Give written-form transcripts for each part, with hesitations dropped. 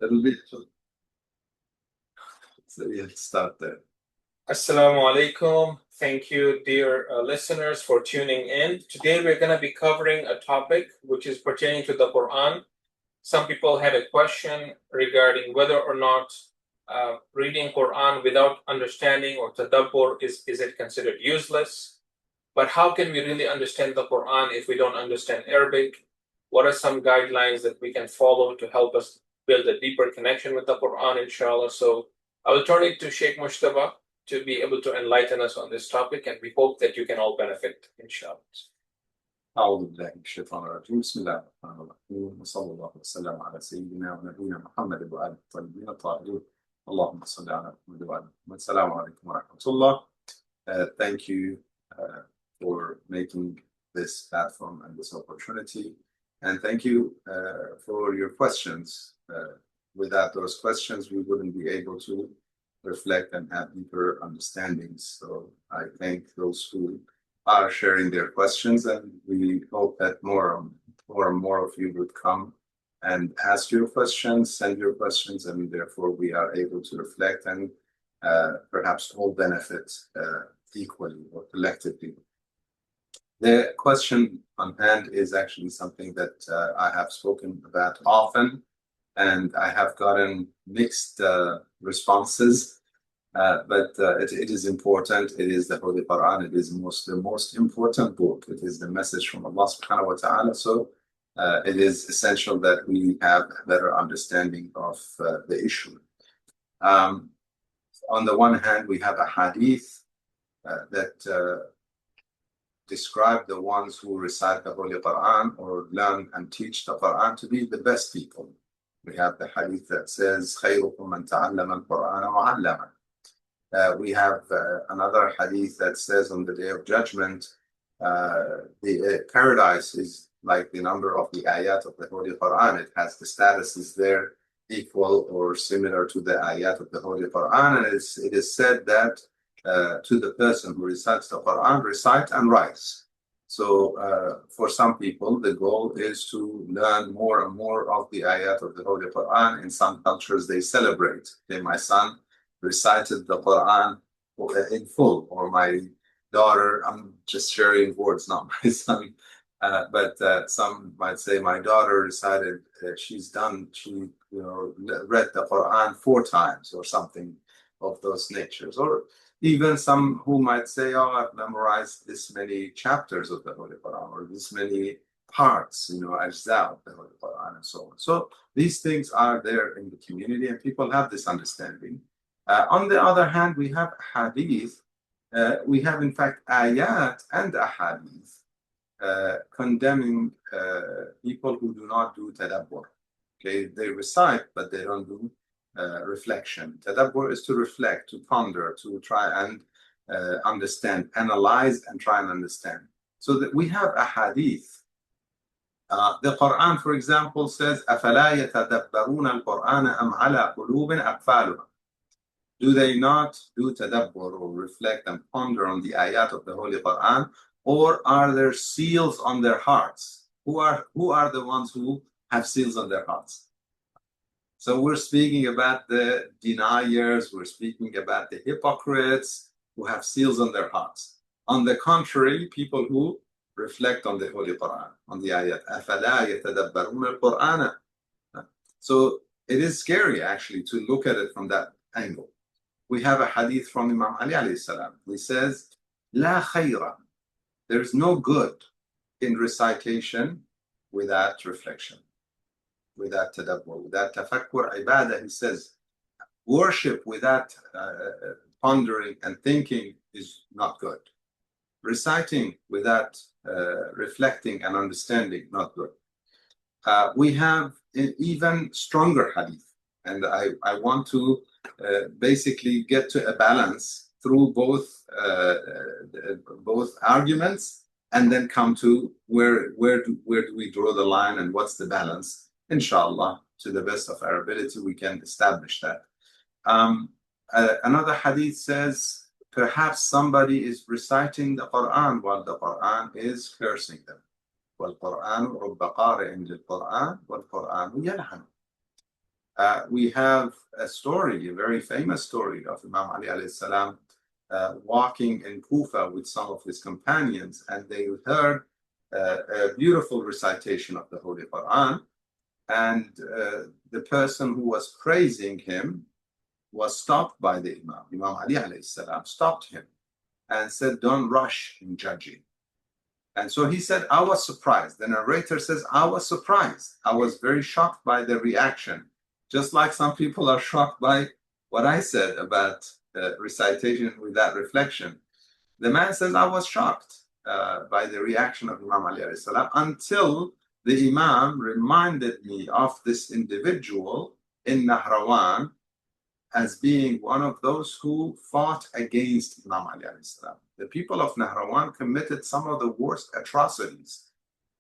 It'll be so we'll start there. Assalamu alaikum. Thank you, dear listeners, for tuning in. Today we're going to be covering a topic which is pertaining to the Quran. Some people had a question regarding whether or not reading Quran without understanding or tadabbur is it considered useless? But how can we really understand the Quran if we don't understand Arabic? What are some guidelines that we can follow to help us build a deeper connection with the Quran, inshallah? So I will turn it to Sheikh Mujtaba to be able to enlighten us on this topic, and we hope that you can all benefit, inshallah. أعوذ بالله من الشيطان الرجيم بسم الله الرحمن الرحيم وصلى الله وسلم على سيدنا ونبينا محمد وآله الطيبين الطاهرين اللهم صل على محمد وآل محمد السلام عليكم ورحمة الله. Thank you for making this platform and this opportunity, and thank you for your questions. Without those questions, we wouldn't be able to reflect and have deeper understandings. So I thank those who are sharing their questions, and we hope that more and more of you would come and ask your questions, send your questions, and therefore we are able to reflect and perhaps all benefit equally or collectively. The question on hand is actually something that I have spoken about often, and I have gotten mixed responses. But it is important. It is the Holy Quran. It is the most important book. It is the message from Allah subhanahu wa ta'ala. So it is essential that we have a better understanding of the issue. On the one hand, we have a hadith that describe the ones who recite the Holy Quran or learn and teach the Quran to be the best people. We have the hadith that says, خَيْرُكُمْ مَنْ تَعَلَّمَ الْقُرْآنَ وَعَلَّمَهُ. We have another hadith that says on the day of judgment, the paradise is like the number of the ayat of the Holy Quran. It has the statuses there equal or similar to the ayat of the Holy Quran. And it is said that to the person who recites the Quran, recite and rise. So for some people, the goal is to learn more and more of the ayat of the Holy Quran. In some cultures, they celebrate. Okay, my son recited the Quran in full, or my daughter, I'm just sharing words, not my son, but some might say my daughter recited, she read the Quran 4 times or something of those natures. Or even some who might say, oh, I've memorized this many chapters of the Holy Quran, or this many parts, ajza of the Holy Quran, and so on. So these things are there in the community, and people have this understanding. On the other hand, we have hadith. We have, in fact, ayat and ahadith condemning people who do not do tadabbur. Okay, they recite, but they don't do reflection. Tadabbur is to reflect, to ponder, to try and understand, analyze, and try and understand. So that we have a hadith. The Quran, for example, says, أَفَلَا يَتَدَبَّرُونَ الْقُرْآنَ أَمْ عَلَى قُلُوبٍ أَقْفَالُهَا. Do they not do tadabbur or reflect and ponder on the ayat of the Holy Quran, or are there seals on their hearts? Who are the ones who have seals on their hearts? So we're speaking about the deniers, we're speaking about the hypocrites who have seals on their hearts. On the contrary, people who reflect on the Holy Quran, on the ayat. أَفَلَا يَتَدَبَّرُونَ الْقُرْآنَ. So it is scary actually to look at it from that angle. We have a hadith from Imam Ali alayhi salam. He says, La khayra. There is no good in recitation without reflection, without tadabbur, without tafakkur, ibadah. He says, worship without pondering and thinking is not good. Reciting without reflecting and understanding, not good. We have an even stronger hadith, and I want to basically get to a balance through both arguments, and then come to where do we draw the line and what's the balance. Inshallah, to the best of our ability, we can establish that. Another hadith says, perhaps somebody is reciting the Quran while the Quran is cursing them. وَالْقُرْآنُ رُبَّ قَارِئٍ لِلْقُرْآنِ وَالْقُرْآنُ يَلْعَنُ. We have a story, a very famous story of Imam Ali alayhi salam walking in Kufa with some of his companions, and they heard a beautiful recitation of the Holy Quran. And the person who was praising him was stopped by the Imam. Imam Ali alayhi salam stopped him and said, "Don't rush in judging." And so he said, "I was surprised." The narrator says, "I was surprised. I was very shocked by the reaction." Just like some people are shocked by what I said about recitation with that reflection. The man says, "I was shocked by the reaction of Imam Ali alayhi salam until the Imam reminded me of this individual in Nahrawan as being one of those who fought against Imam Ali alayhi salam. The people of Nahrawan committed some of the worst atrocities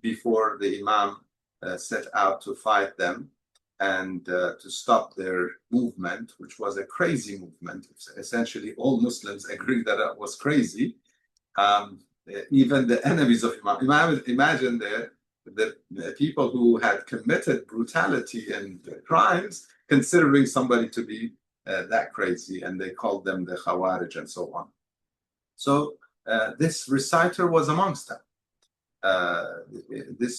before the Imam set out to fight them and to stop their movement, which was a crazy movement. Essentially, all Muslims agree that it was crazy. Even the enemies of Imam, imagine the people who had committed brutality and crimes, considering somebody to be that crazy, and they called them the Khawarij and so on. So this reciter was amongst them. The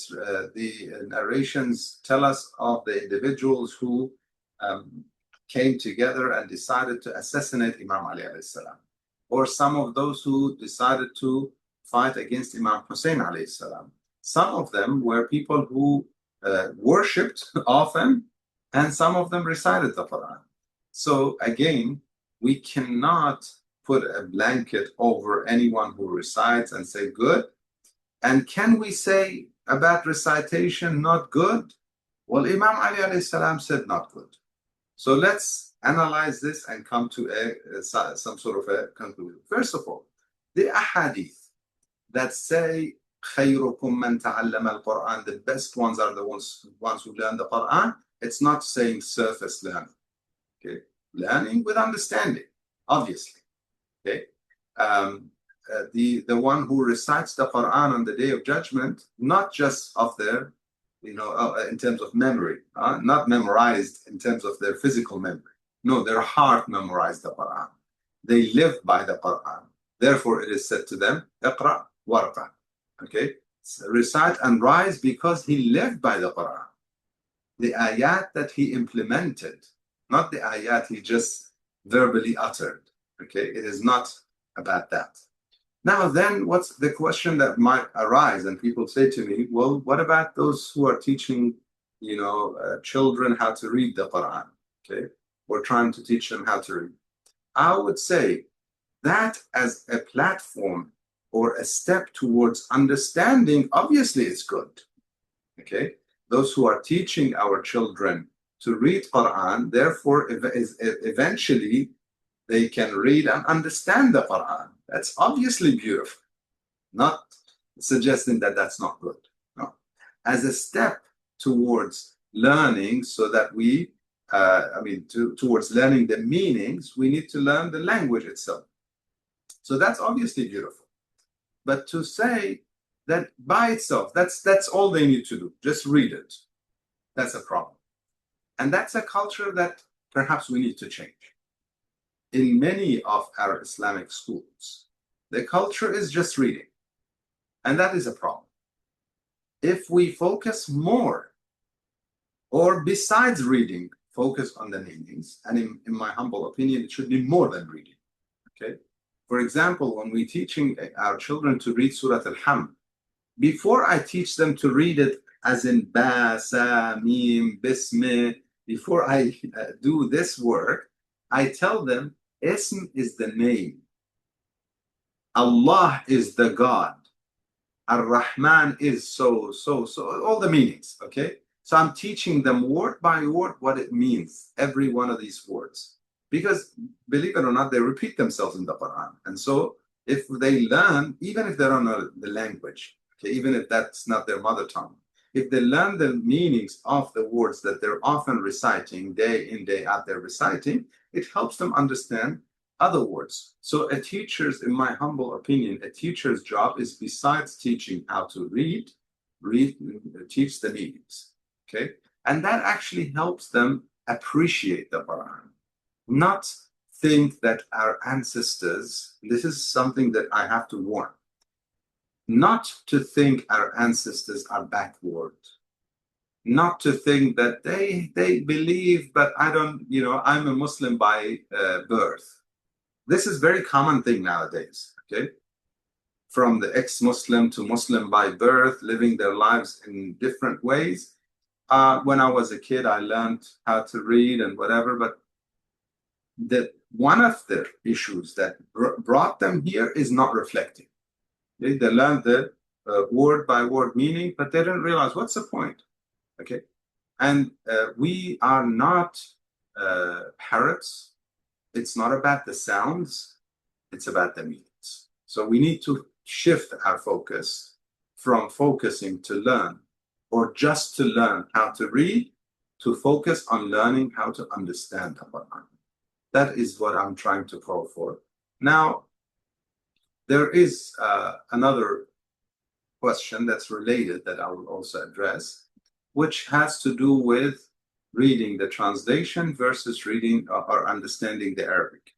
narrations tell us of the individuals who came together and decided to assassinate Imam Ali alayhi salam, or some of those who decided to fight against Imam Hussein alayhi salam. Some of them were people who worshipped often, and some of them recited the Quran. So again, we cannot put a blanket over anyone who recites and say good. And can we say about recitation not good? Well, Imam Ali alayhi salam said not good. So let's analyze this and come to some sort of a conclusion. First of all, the ahadith that say خيركم من تعلم القرآن, the best ones are the ones who learn the Quran. It's not saying surface learning. Okay, learning with understanding, obviously. Okay, the one who recites the Quran on the Day of Judgment, not just of their, in terms of memory, not memorized in terms of their physical memory. No, their heart memorized the Quran. They live by the Quran. Therefore, it is said to them, "Iqra warqa." Okay, so recite and rise, because he lived by the Quran. The ayat that he implemented, not the ayat he just verbally uttered. Okay, it is not about that. Now then, what's the question that might arise? And people say to me, well, what about those who are teaching, children how to read the Quran? Okay, we're trying to teach them how to read. I would say that as a platform or a step towards understanding, obviously it's good. Okay, those who are teaching our children to read Quran, therefore eventually they can read and understand the Quran. That's obviously beautiful. Not suggesting that that's not good. No. As a step towards learning, so that we, towards learning the meanings, we need to learn the language itself. So that's obviously beautiful. But to say that by itself, that's all they need to do, just read it, that's a problem. And that's a culture that perhaps we need to change. In many of our Islamic schools, the culture is just reading, and that is a problem. If we focus more, or besides reading, focus on the meanings, and in my humble opinion, it should be more than reading. Okay. For example, when we're teaching our children to read Surah Al-Hamd, before I teach them to read it as in Ba, Sa, Mim, Bismillah, before I do this work, I tell them, Ism is the name. Allah is the God. Ar-Rahman is so, all the meanings, okay? So I'm teaching them word by word what it means, every one of these words. Because, believe it or not, they repeat themselves in the Quran. And so if they learn, even if they don't know the language, okay, even if that's not their mother tongue, if they learn the meanings of the words that they're often reciting, day in, day out, they're reciting, it helps them understand other words. So a teacher's, in my humble opinion, a teacher's job is, besides teaching how to read, teach the meanings. Okay? And that actually helps them appreciate the Quran, not think that our ancestors, this is something that I have to warn, not to think our ancestors are backward, not to think that they believe, but I don't, I'm a Muslim by birth. This is very common thing nowadays, okay? From the ex-Muslim to Muslim by birth, living their lives in different ways. When I was a kid, I learned how to read and whatever, but one of the issues that brought them here is not reflecting. They learned the word by word meaning, but they didn't realize what's the point. Okay, and we are not parrots. It's not about the sounds, it's about the meanings. So we need to shift our focus from focusing to learn or just to learn how to read to focus on learning how to understand the Quran. That is what I'm trying to call for. Now, there is another question that's related that I will also address, which has to do with reading the translation versus reading or understanding the Arabic.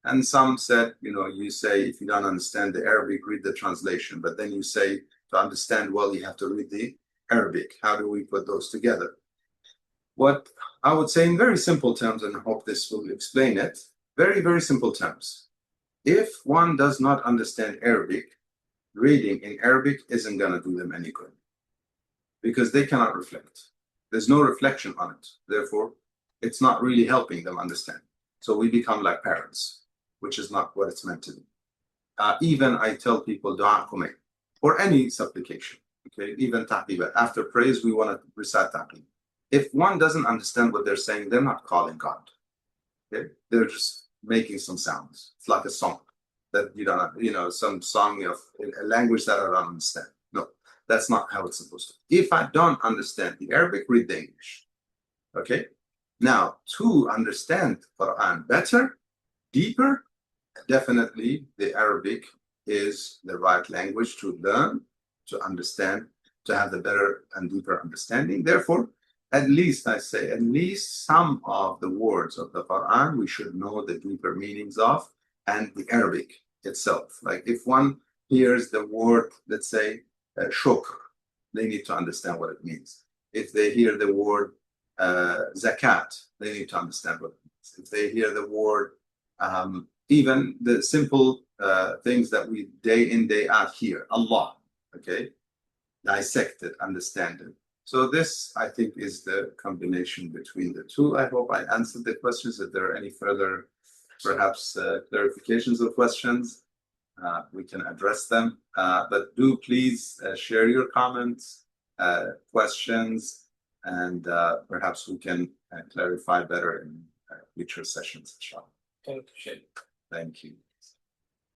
And some said, you say, if you don't understand the Arabic, read the translation. But then you say, to understand well, you have to read the Arabic. How do we put those together? What I would say in very simple terms, and I hope this will explain it, very, very simple terms. If one does not understand Arabic, reading in Arabic isn't going to do them any good because they cannot reflect. There's no reflection on it. Therefore, it's not really helping them understand. So we become like parents, which is not what it's meant to be. Even I tell people dua kumain or any supplication, okay, even taqiba. After praise, we want to recite taqib. If one doesn't understand what they're saying, they're not calling God. Okay? They're just making some sounds. It's like a song that you don't, some song of a language that I don't understand. No, that's not how it's supposed to be. If I don't understand the Arabic, read the English. Okay? Now, to understand Quran better, deeper, definitely the Arabic is the right language to learn, to understand, to have the better and deeper understanding. Therefore, at least some of the words of the Quran we should know the deeper meanings of, and the Arabic itself. Like if one hears the word, let's say, shukr, they need to understand what it means. If they hear the word zakat, they need to understand what it means. If they hear the word, even the simple things that we day in, day out hear, Allah, okay? Dissect it, understand it. So this, I think, is the combination between the two. I hope I answered the questions. If there are any further, perhaps, clarifications or questions, we can address them. But do please share your comments, questions, and perhaps we can clarify better in future sessions, inshallah. Thank you. Thank you.